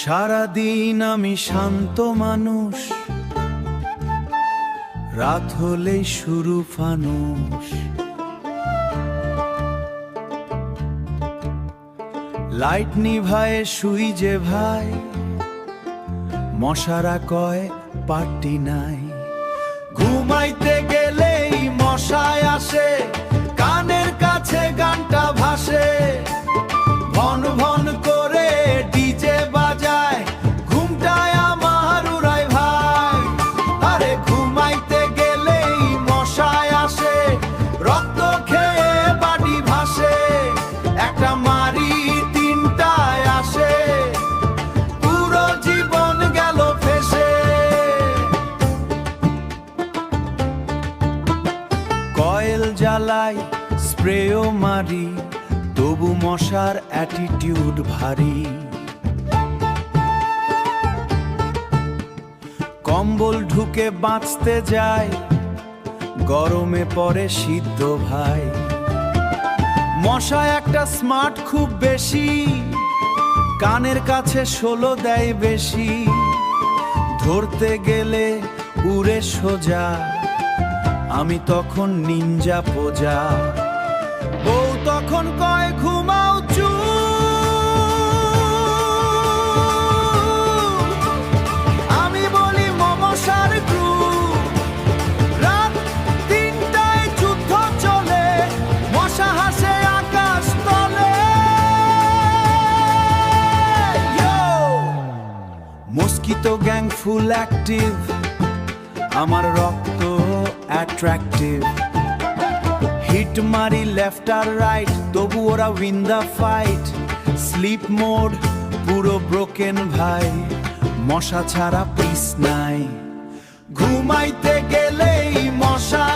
সারাদিন আমি শান্ত মানুষ, রাত হলেই শুরু ফানুস। লাইট নিভায়ে শুই যে ভাই, মশারা কয় পার্টি নাই। ঘুমাইতে গেলেই মশায় আসে, কানের কাছে গানটা ভাসে। ভন ভন করে ডিজে বাজায়, ঘুমটায় আমার উড়ায় ভাই। আরে ঘুমাইতে গেলেই মশায় আসে, রক্ত খেয়ে বাড়ি ভাসে। একটা মারি তিনটায় আসে, পুরো জীবন গেল ফেসে। কয়েল জ্বালাই, স্প্রেও মারি, তবু মশার অ্যাটিটিউড ভারী। কম্বল ঢুকে বাঁচতে যায়, গরমে পড়ে সিদ্ধ ভাই। মশা একটা স্মার্ট খুব বেশি, কানের কাছে 16 দেয় বেশি। ধরতে গেলে উড়ে সোজা, আমি তখন নিনজা পোজা। বউ তখন কয় ঘুমাও চুপ, আমি বলি মমসার গ্রুপ। রাত 3টায় যুদ্ধ চলে, মশা হাসে আকাশ তলে। মস্কিটো গ্যাং ফুল অ্যাক্টিভ, আমার রক্ত অ্যাট্রাকটিভ। হিট মারি লেফট আর রাইট, তবু ওরা win the fight. Sleep mode পুরো ব্রোকেন ভাই, মশা ছাড়া পিস নাই। ঘুমাইতে গেলেই মশা